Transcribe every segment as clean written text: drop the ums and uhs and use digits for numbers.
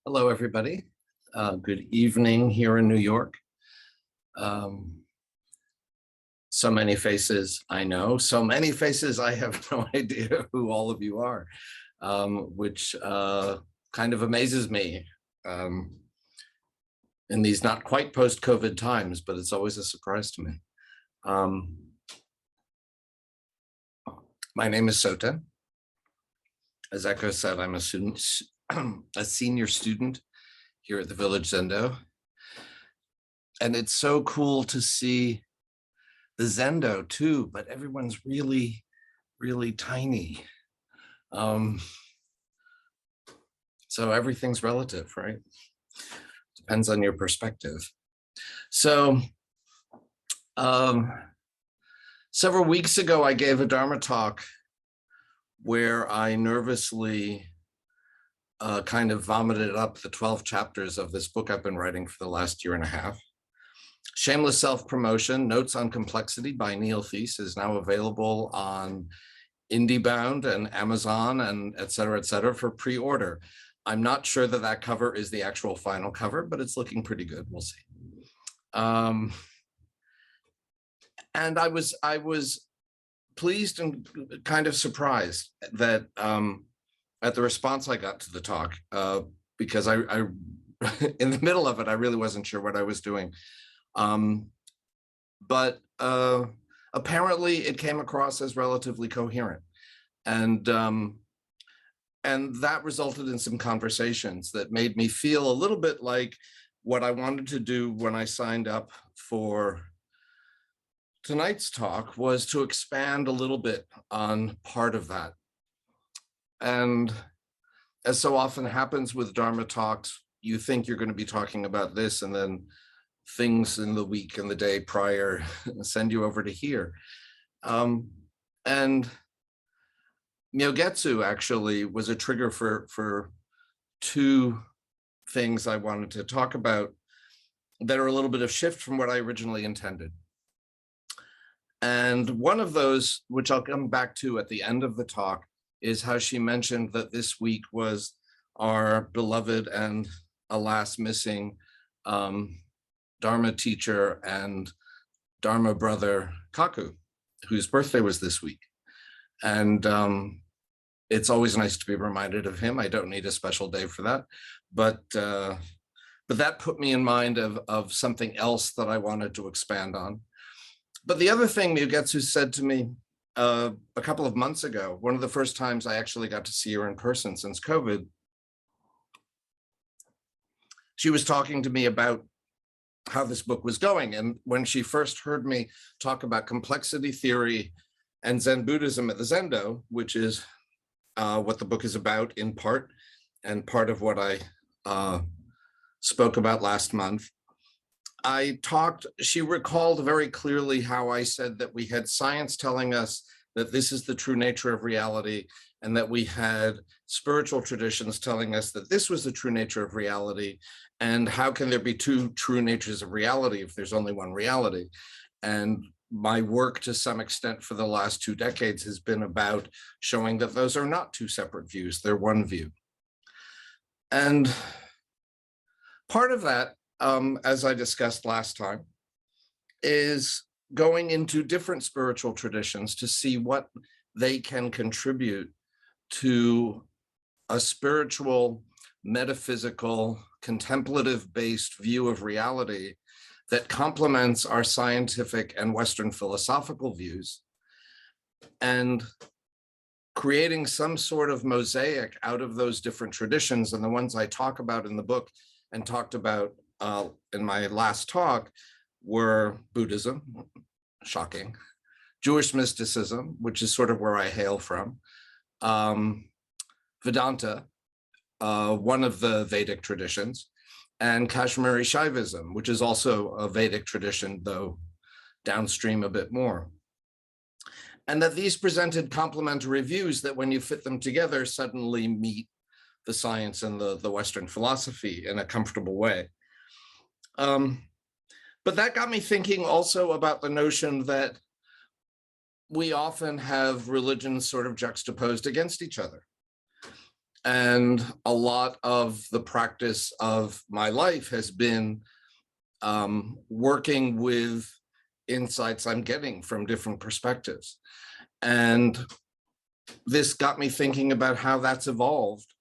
Hello, everybody. Good evening here in New York. Um, so many faces I know, so many faces I have no idea who all of you are, which kind of amazes me in these not quite post-COVID times, but it's always a surprise to me. My name is Soten. As Echo said, I'm a student, a senior student here at the Village Zendo. And it's so cool to see the Zendo too, but everyone's really, really tiny. So everything's relative, right? Depends on your perspective. So several weeks ago, I gave a Dharma talk where I nervously kind of vomited up the 12 chapters of this book I've been writing for the last year and a half. Shameless Self-Promotion, Notes on Complexity by Neil Theise is now available on IndieBound and Amazon and et cetera, for pre-order. I'm not sure that that cover is the actual final cover, but it's looking pretty good. We'll see. And I was pleased and kind of surprised that at the response I got to the talk, because I in the middle of it, I really wasn't sure what I was doing. But apparently it came across as relatively coherent. And that resulted in some conversations that made me feel a little bit like what I wanted to do when I signed up for tonight's talk was to expand a little bit on part of that. And as so often happens with Dharma talks, you think you're going to be talking about this, and then things in the week and the day prior send you over to here. And Myogetsu actually was a trigger for two things I wanted to talk about that are a little bit of shift from what I originally intended. And one of those, which I'll come back to at the end of the talk, is how she mentioned that this week was our beloved and alas missing Dharma teacher and Dharma brother Kaku, whose birthday was this week. And it's always nice to be reminded of him. I don't need a special day for that, but that put me in mind of something else that I wanted to expand on. But the other thing Myogetsu said to me a couple of months ago, one of the first times I actually got to see her in person since COVID, she was talking to me about how this book was going. And when she first heard me talk about complexity theory and Zen Buddhism at the Zendo, which is what the book is about in part, and part of what I spoke about last month, she recalled very clearly how I said that we had science telling us that this is the true nature of reality, and that we had spiritual traditions telling us that this was the true nature of reality. And how can there be two true natures of reality if there's only one reality? And my work to some extent for the last 2 decades has been about showing that those are not two separate views, they're one view. And part of that, as I discussed last time, is going into different spiritual traditions to see what they can contribute to a spiritual, metaphysical, contemplative-based view of reality that complements our scientific and Western philosophical views, and creating some sort of mosaic out of those different traditions. And the ones I talk about in the book and talked about in my last talk were Buddhism, shocking, Jewish mysticism, which is sort of where I hail from, Vedanta, one of the Vedic traditions, and Kashmiri Shaivism, which is also a Vedic tradition, though downstream a bit more. And that these presented complementary views that when you fit them together, suddenly meet the science and the Western philosophy in a comfortable way. But that got me thinking also about the notion that we often have religions sort of juxtaposed against each other. And a lot of the practice of my life has been working with insights I'm getting from different perspectives. And this got me thinking about how that's evolved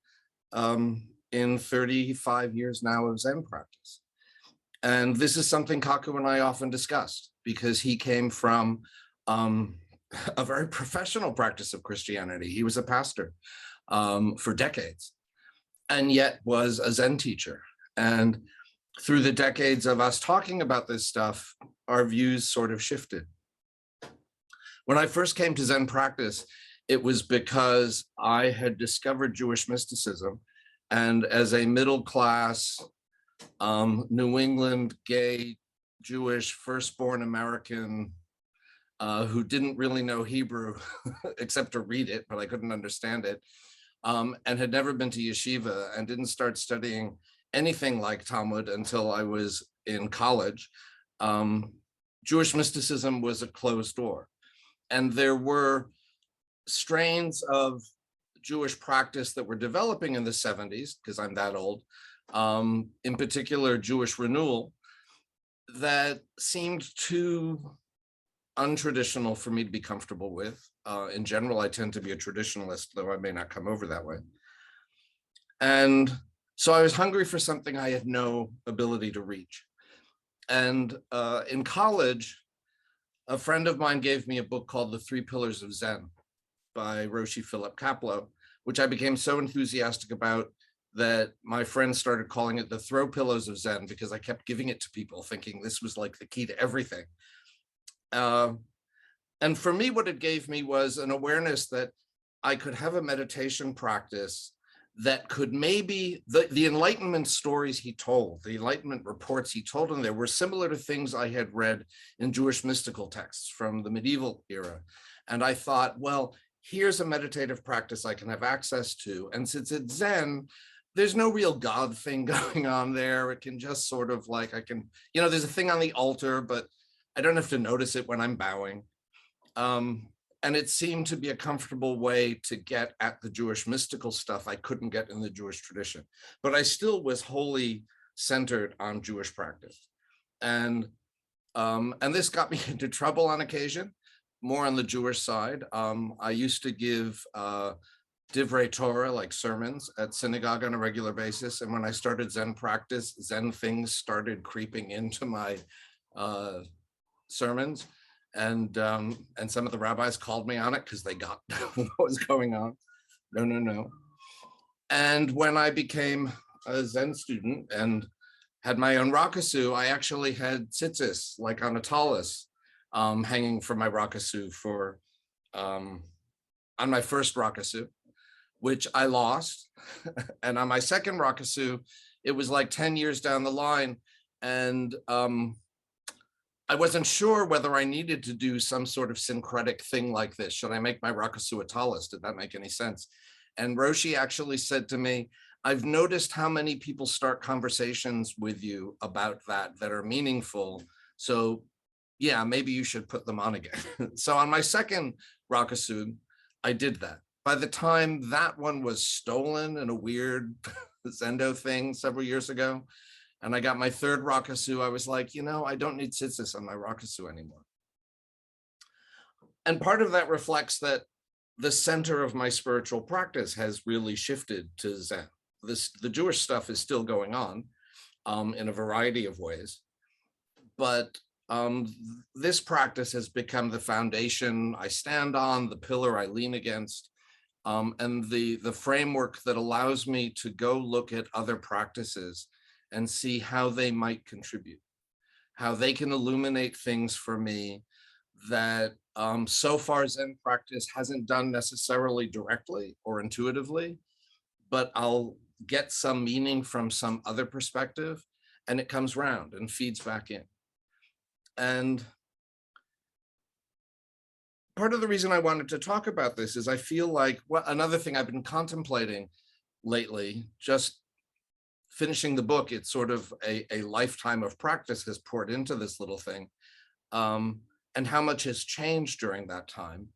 in 35 years now of Zen practice. And this is something Kaku and I often discussed, because he came from a very professional practice of Christianity. He was a pastor for decades, and yet was a Zen teacher. And through the decades of us talking about this stuff, our views sort of shifted. When I first came to Zen practice, it was because I had discovered Jewish mysticism. And as a middle class, New England, gay, Jewish, firstborn American who didn't really know Hebrew except to read it, but I couldn't understand it, and had never been to yeshiva and didn't start studying anything like Talmud until I was in college. Jewish mysticism was a closed door. And there were strains of Jewish practice that were developing in the 70s, because I'm that old, in particular Jewish renewal, that seemed too untraditional for me to be comfortable with. In general, I tend to be a traditionalist, though I may not come over that way. And so I was hungry for something I had no ability to reach. And in college, a friend of mine gave me a book called The Three Pillars of Zen by Roshi Philip Kapleau, which I became so enthusiastic about that my friends started calling it the throw pillows of Zen, because I kept giving it to people thinking this was like the key to everything. And for me, what it gave me was an awareness that I could have a meditation practice that could maybe, the Enlightenment stories he told, the Enlightenment reports he told in there were similar to things I had read in Jewish mystical texts from the medieval era. And I thought, well, here's a meditative practice I can have access to. And since it's Zen, there's no real God thing going on there. It can just sort of like, I can, there's a thing on the altar, but I don't have to notice it when I'm bowing. And it seemed to be a comfortable way to get at the Jewish mystical stuff I couldn't get in the Jewish tradition. But I still was wholly centered on Jewish practice. And this got me into trouble on occasion, more on the Jewish side. I used to give Divrei Torah, like sermons, at synagogue on a regular basis. And when I started Zen practice, Zen things started creeping into my sermons. And some of the rabbis called me on it because they got what was going on. No. And when I became a Zen student and had my own rakusu, I actually had tzitzis, like on a talus, hanging from my rakusu for, on my first rakusu, which I lost. And on my second rakusu, it was like 10 years down the line. And I wasn't sure whether I needed to do some sort of syncretic thing like this. Should I make my rakusu a talus? Did that make any sense? And Roshi actually said to me, I've noticed how many people start conversations with you about that are meaningful. So yeah, maybe you should put them on again. So on my second rakusu, I did that. By the time that one was stolen in a weird Zendo thing several years ago, and I got my third rakusu, I was like, I don't need tzitzis on my rakusu anymore. And part of that reflects that the center of my spiritual practice has really shifted to Zen. The Jewish stuff is still going on in a variety of ways, but this practice has become the foundation I stand on, the pillar I lean against, and the framework that allows me to go look at other practices and see how they might contribute, how they can illuminate things for me that so far Zen practice hasn't done necessarily directly or intuitively, but I'll get some meaning from some other perspective, and it comes round and feeds back in. And part of the reason I wanted to talk about this is I feel like another thing I've been contemplating lately, just finishing the book, it's sort of a lifetime of practice has poured into this little thing, and how much has changed during that time.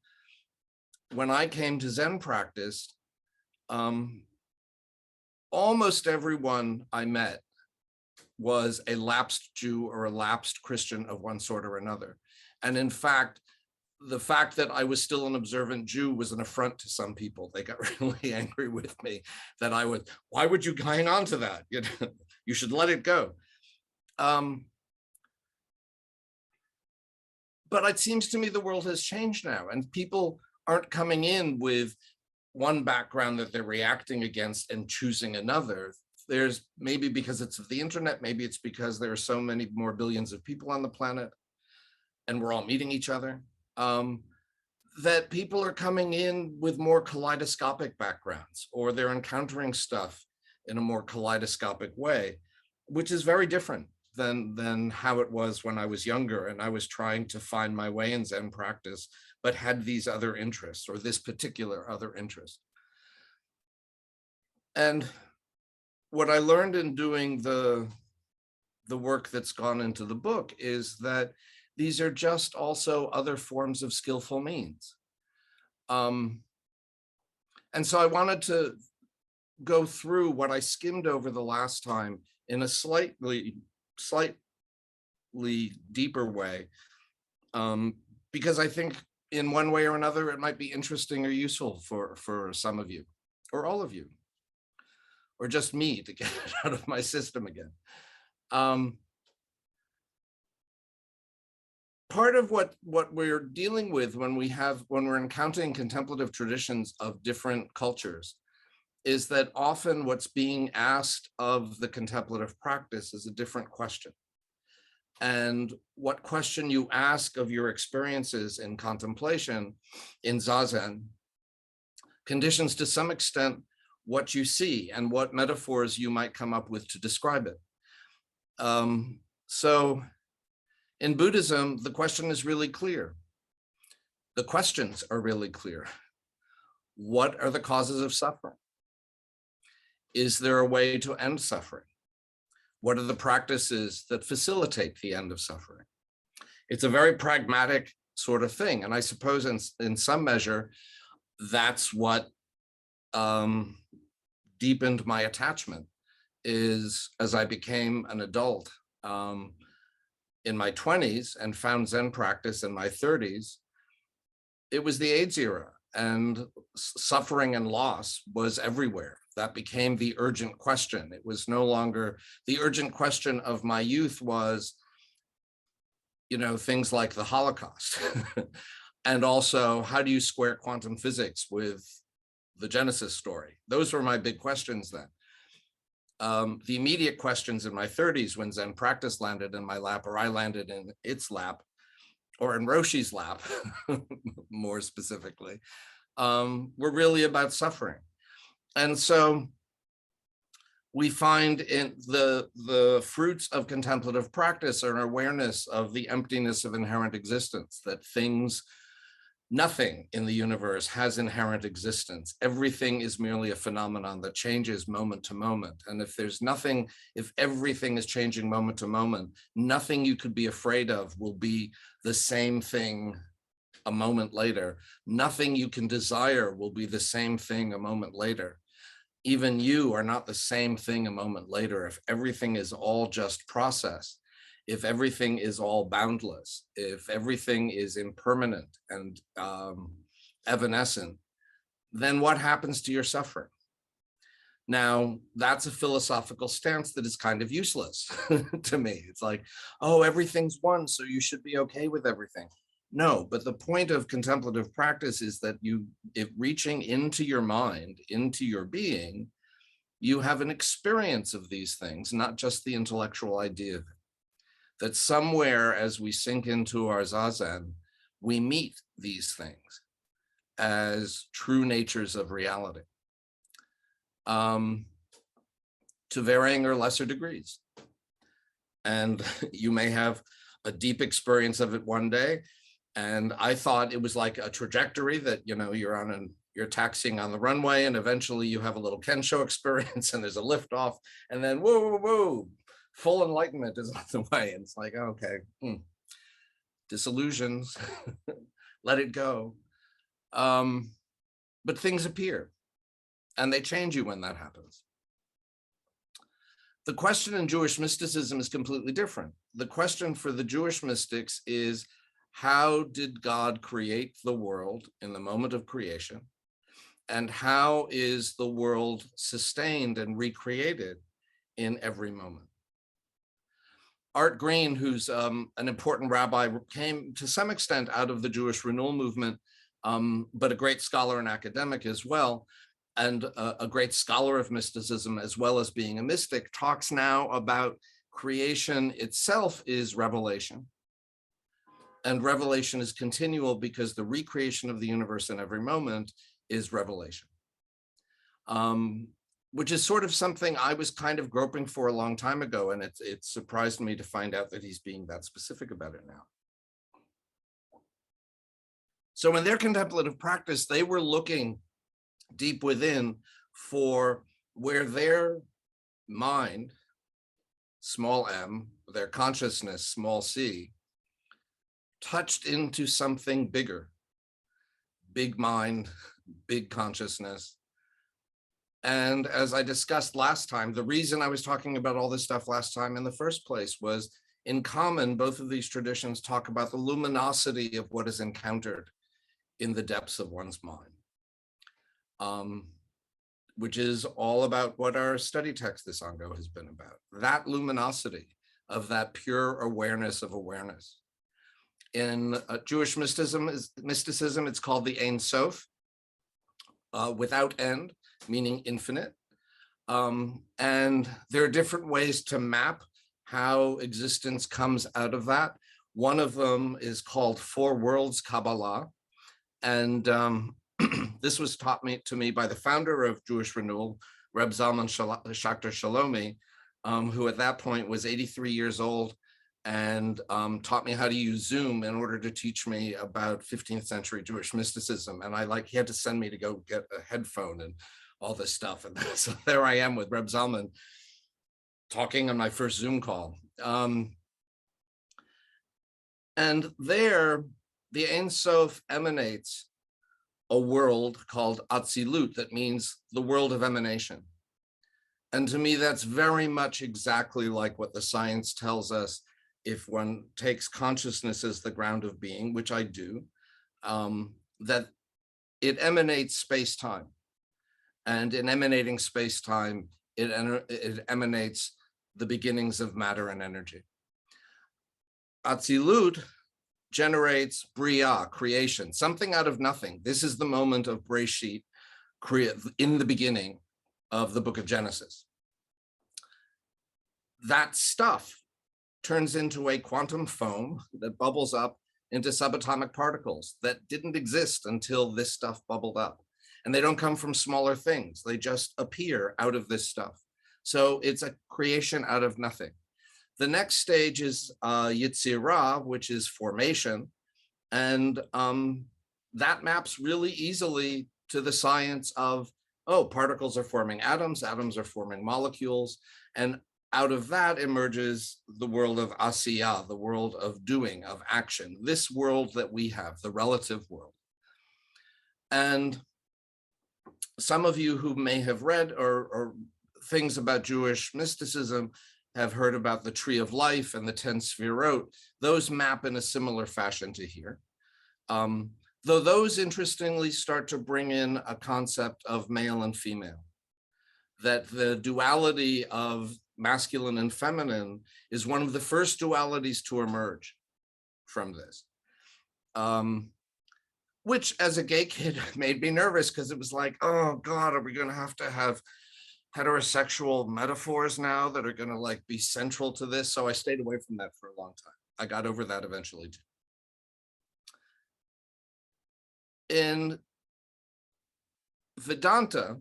When I came to Zen practice, almost everyone I met was a lapsed Jew or a lapsed Christian of one sort or another. And in fact, the fact that I was still an observant Jew was an affront to some people. They got really angry with me that I was, why would you hang on to that? You know, you should let it go. But it seems to me the world has changed now, and people aren't coming in with one background that they're reacting against and choosing another. There's maybe because it's of the internet, maybe it's because there are so many more billions of people on the planet and we're all meeting each other, that people are coming in with more kaleidoscopic backgrounds, or they're encountering stuff in a more kaleidoscopic way, which is very different than how it was when I was younger and I was trying to find my way in Zen practice, but had these other interests, or this particular other interest. And what I learned in doing the work that's gone into the book is that these are just also other forms of skillful means. And so I wanted to go through what I skimmed over the last time in a slightly deeper way, because I think in one way or another, it might be interesting or useful for some of you, or all of you, or just me to get it out of my system again. Part of what we're dealing with when we're encountering contemplative traditions of different cultures is that often what's being asked of the contemplative practice is a different question. And what question you ask of your experiences in contemplation, in zazen, conditions to some extent what you see and what metaphors you might come up with to describe it. So in Buddhism, the question is really clear. The questions are really clear. What are the causes of suffering? Is there a way to end suffering? What are the practices that facilitate the end of suffering? It's a very pragmatic sort of thing. And I suppose in some measure, that's what deepened my attachment, is as I became an adult in my 20s and found Zen practice in my 30s, it was the AIDS era, and suffering and loss was everywhere. That became the urgent question. It was no longer the urgent question of my youth was, you know, things like the Holocaust. And also, how do you square quantum physics with the Genesis story? Those were my big questions then. The immediate questions in my 30s when Zen practice landed in my lap, or I landed in its lap, or in Roshi's lap, more specifically, were really about suffering. And so we find in the fruits of contemplative practice are an awareness of the emptiness of inherent existence, that nothing in the universe has inherent existence. Everything is merely a phenomenon that changes moment to moment. And if everything is changing moment to moment, nothing you could be afraid of will be the same thing a moment later. Nothing you can desire will be the same thing a moment later. Even you are not the same thing a moment later. If everything is all just process, if everything is all boundless, if everything is impermanent and evanescent, then what happens to your suffering? Now, that's a philosophical stance that is kind of useless to me. It's like, oh, everything's one, so you should be okay with everything. No, but the point of contemplative practice is that if reaching into your mind, into your being, you have an experience of these things, not just the intellectual idea of it. That somewhere as we sink into our zazen, we meet these things as true natures of reality, to varying or lesser degrees. And you may have a deep experience of it one day. And I thought it was like a trajectory that, you know, you're taxiing on the runway, and eventually you have a little Kensho experience and there's a liftoff, and then whoa, full enlightenment is on the way. And it's like, okay, disillusions, let it go. But things appear and they change you when that happens. The question in Jewish mysticism is completely different. The question for the Jewish mystics is, how did God create the world in the moment of creation? And how is the world sustained and recreated in every moment? Art Green, who's an important rabbi, came to some extent out of the Jewish renewal movement, but a great scholar and academic as well, and a great scholar of mysticism as well as being a mystic, talks now about creation itself is revelation. And revelation is continual because the recreation of the universe in every moment is revelation. Which is sort of something I was kind of groping for a long time ago, and it surprised me to find out that he's being that specific about it now. So in their contemplative practice, they were looking deep within for where their mind, small m, their consciousness, small c, touched into something bigger, big mind, big consciousness. And as I discussed last time, the reason I was talking about all this stuff last time in the first place was, in common, both of these traditions talk about the luminosity of what is encountered in the depths of one's mind, which is all about what our study text this Ango has been about, that luminosity of that pure awareness of awareness. In Jewish mysticism, it's called the Ein Sof, without end, meaning infinite. And there are different ways to map how existence comes out of that. One of them is called Four Worlds Kabbalah. And this was taught to me by the founder of Jewish Renewal, Reb Zalman Schachter Shalomi, who at that point was 83 years old and taught me how to use Zoom in order to teach me about 15th century Jewish mysticism. And he had to send me to go get a headphone and all this stuff. And so there I am with Reb Zalman talking on my first Zoom call. And there, the Ein Sof emanates a world called Atzilut, that means the world of emanation. And to me, that's very much exactly like what the science tells us if one takes consciousness as the ground of being, which I do, that it emanates space-time. And in emanating space-time, it emanates the beginnings of matter and energy. Atzilut generates Bria, creation, something out of nothing. This is the moment of Breshit, in the beginning of the book of Genesis. That stuff turns into a quantum foam that bubbles up into subatomic particles that didn't exist until this stuff bubbled up. And they don't come from smaller things. They just appear out of this stuff. So it's a creation out of nothing. The next stage is Yitzirah, which is formation. And that maps really easily to the science of, particles are forming atoms, atoms are forming molecules. And out of that emerges the world of Asiya, the world of doing, of action, this world that we have, the relative world. And some of you who may have read or things about Jewish mysticism have heard about the tree of life and the 10 sefirot. Those map in a similar fashion to here. Though those interestingly start to bring in a concept of male and female, that the duality of masculine and feminine is one of the first dualities to emerge from this. Which as a gay kid made me nervous because it was like, oh God, are we gonna have heterosexual metaphors now that are gonna be central to this? So I stayed away from that for a long time. I got over that eventually too. In Vedanta,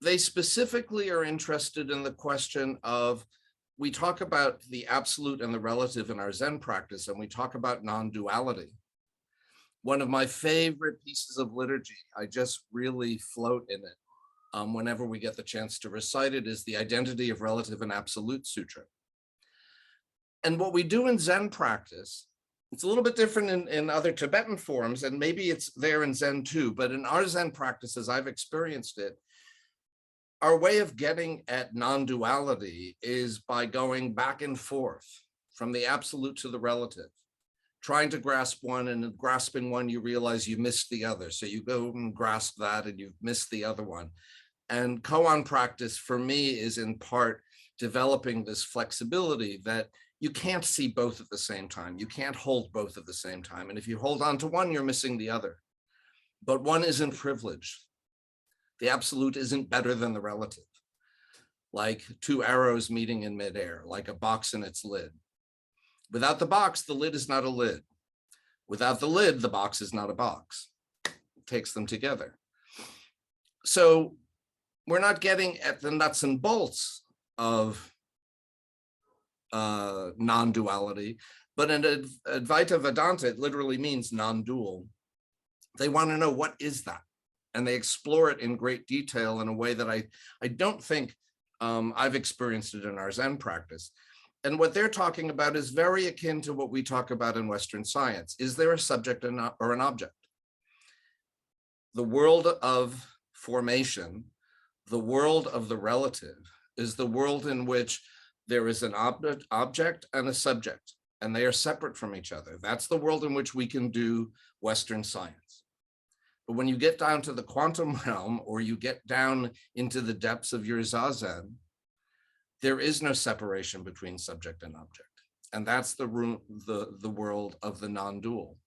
they specifically are interested in the question of, we talk about the absolute and the relative in our Zen practice, and we talk about non-duality. One of my favorite pieces of liturgy, I just really float in it whenever we get the chance to recite it, is the Identity of Relative and Absolute Sutra. And what we do in Zen practice, it's a little bit different in other Tibetan forms, and maybe it's there in Zen too, but in our Zen practice, as I've experienced it, our way of getting at non-duality is by going back and forth from the absolute to the relative, trying to grasp one, and grasping one, you realize you missed the other. So you go and grasp that and you've missed the other one. And koan practice for me is in part developing this flexibility that you can't see both at the same time. You can't hold both at the same time. And if you hold on to one, you're missing the other. But one isn't privileged. The absolute isn't better than the relative. Like two arrows meeting in midair, like a box and its lid. Without the box, the lid is not a lid. Without the lid, the box is not a box. It takes them together. So we're not getting at the nuts and bolts of non-duality, but in Advaita Vedanta, it literally means non-dual. They want to know, what is that? And they explore it in great detail in a way that I don't think I've experienced it in our Zen practice. And what they're talking about is very akin to what we talk about in Western science. Is there a subject or an object? The world of formation, the world of the relative, is the world in which there is an object and a subject, and they are separate from each other. That's the world in which we can do Western science. But when you get down to the quantum realm, or you get down into the depths of your zazen, there is no separation between subject and object. And that's the world of the non-dual.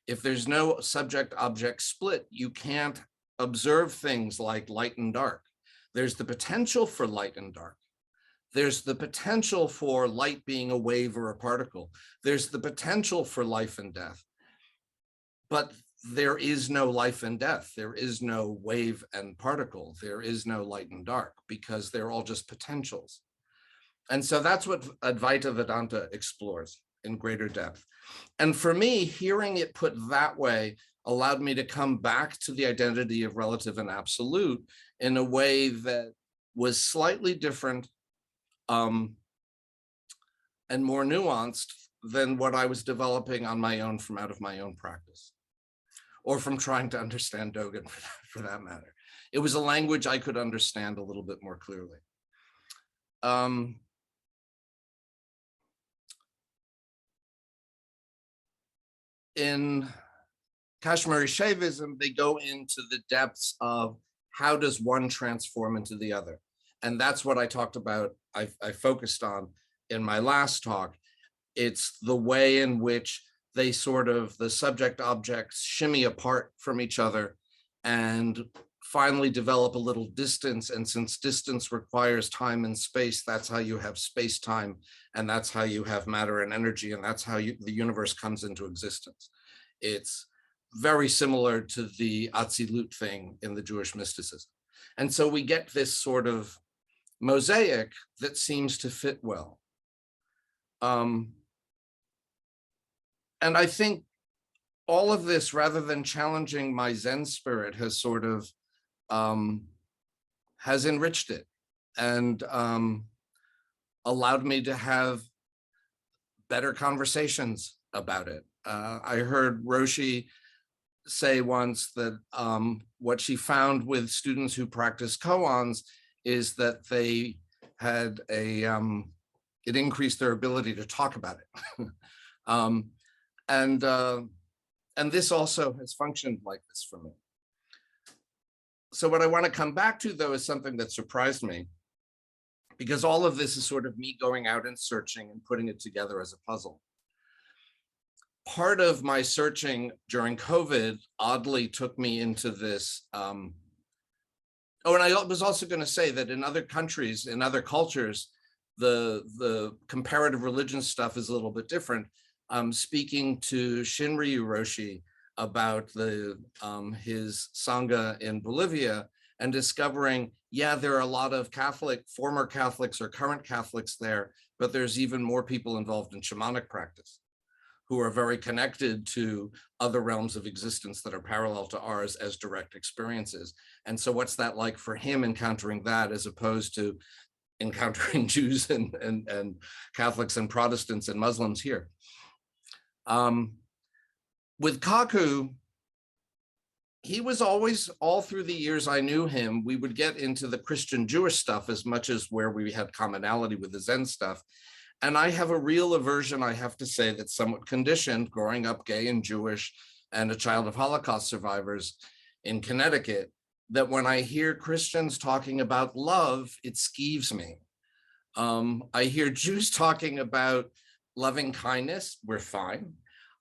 If there's no subject-object split, you can't observe things like light and dark. There's the potential for light and dark. There's the potential for light being a wave or a particle. There's the potential for life and death. But there is no life and death. There is no wave and particle. There is no light and dark, because they're all just potentials. And so that's what Advaita Vedanta explores in greater depth. And for me, hearing it put that way allowed me to come back to the identity of relative and absolute in a way that was slightly different and more nuanced than what I was developing on my own from out of my own practice, or from trying to understand Dogen for that matter. It was a language I could understand a little bit more clearly. In Kashmiri Shaivism, they go into the depths of how does one transform into the other. And that's what I talked about, I focused on in my last talk. It's the way in which they sort of, the subject objects shimmy apart from each other and finally develop a little distance. And since distance requires time and space, that's how you have space-time, and that's how you have matter and energy, and that's how the universe comes into existence. It's very similar to the Atzilut thing in the Jewish mysticism. And so we get this sort of mosaic that seems to fit well. And I think all of this, rather than challenging my Zen spirit, has sort of has enriched it and allowed me to have better conversations about it. I heard Roshi say once that what she found with students who practice koans is that they had it increased their ability to talk about it. And this also has functioned like this for me. So what I want to come back to, though, is something that surprised me, because all of this is sort of me going out and searching and putting it together as a puzzle. Part of my searching during COVID oddly took me into this. Oh, and I was also going to say that in other countries, in other cultures, the comparative religion stuff is a little bit different. Speaking to Shinryu Roshi about his Sangha in Bolivia and discovering, yeah, there are a lot of former Catholics or current Catholics there, but there's even more people involved in shamanic practice who are very connected to other realms of existence that are parallel to ours as direct experiences. And so what's that like for him, encountering that as opposed to encountering Jews and Catholics and Protestants and Muslims here? With Kaku, he was always, all through the years I knew him, we would get into the Christian Jewish stuff as much as where we had commonality with the Zen stuff. And I have a real aversion, I have to say, that's somewhat conditioned, growing up gay and Jewish and a child of Holocaust survivors in Connecticut, that when I hear Christians talking about love, it skeeves me. I hear Jews talking about loving kindness, we're fine.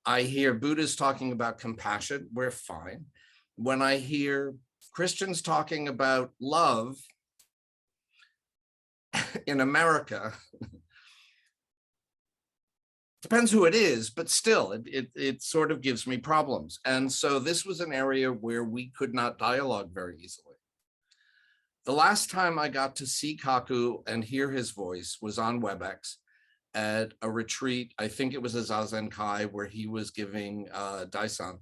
I hear Buddhists talking about compassion, we're fine. When I hear Christians talking about love in America, depends who it is, but still, it sort of gives me problems. And so this was an area where we could not dialogue very easily. The last time I got to see Kaku and hear his voice was on WebEx at a retreat. I think it was a Zazen Kai where he was giving Daishan.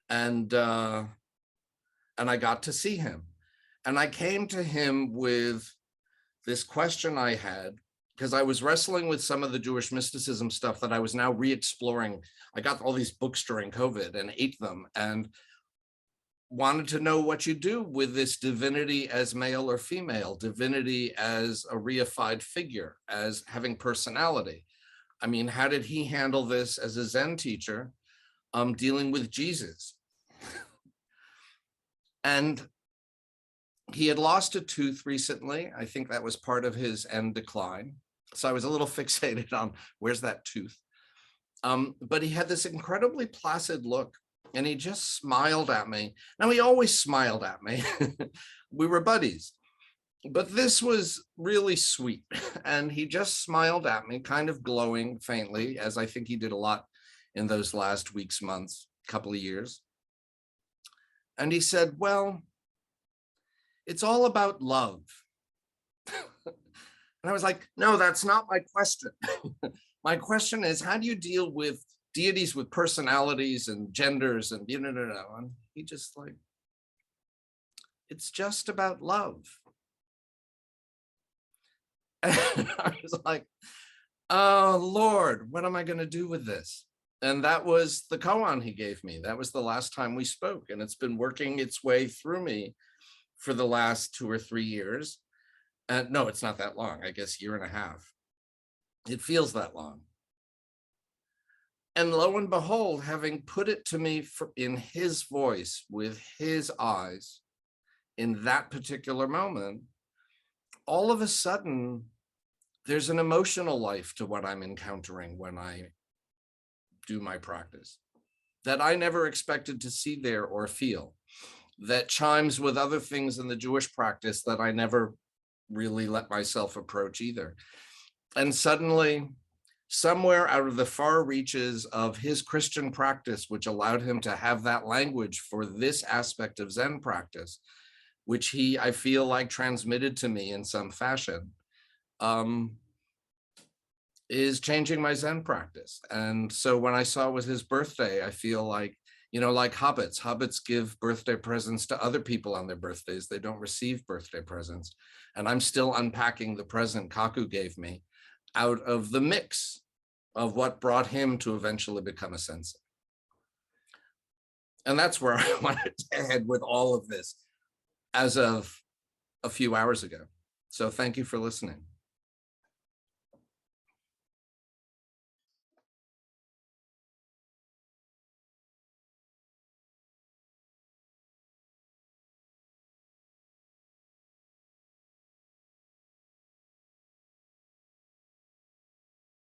And I got to see him. And I came to him with this question I had, because I was wrestling with some of the Jewish mysticism stuff that I was now re-exploring. I got all these books during COVID and ate them and wanted to know what you do with this divinity as male or female, divinity as a reified figure, as having personality. I mean, how did he handle this as a Zen teacher, dealing with Jesus? And he had lost a tooth recently. I think that was part of his end decline. So I was a little fixated on where's that tooth. But he had this incredibly placid look and he just smiled at me. Now, he always smiled at me. We were buddies, but this was really sweet. And he just smiled at me, kind of glowing faintly, as I think he did a lot in those last weeks, months, couple of years. And he said, well, it's all about love. And I was like, no, that's not my question. My question is, how do you deal with deities with personalities and genders and you know, and he just like, it's just about love. And I was like, oh Lord, what am I going to do with this? And that was the koan he gave me. That was the last time we spoke, and it's been working its way through me for the last 2 or 3 years. No, it's not that long, I guess year and a half. It feels that long. And lo and behold, having put it to me in his voice, with his eyes, in that particular moment, all of a sudden, there's an emotional life to what I'm encountering when I do my practice that I never expected to see there or feel, that chimes with other things in the Jewish practice that I never really let myself approach either. And suddenly, somewhere out of the far reaches of his Christian practice, which allowed him to have that language for this aspect of Zen practice, which he, I feel like, transmitted to me in some fashion, is changing my Zen practice. And so when I saw it was his birthday, I feel like, you know, like hobbits give birthday presents to other people on their birthdays. They don't receive birthday presents. And I'm still unpacking the present Kaku gave me out of the mix of what brought him to eventually become a sensei. And that's where I wanted to head with all of this as of a few hours ago. So thank you for listening.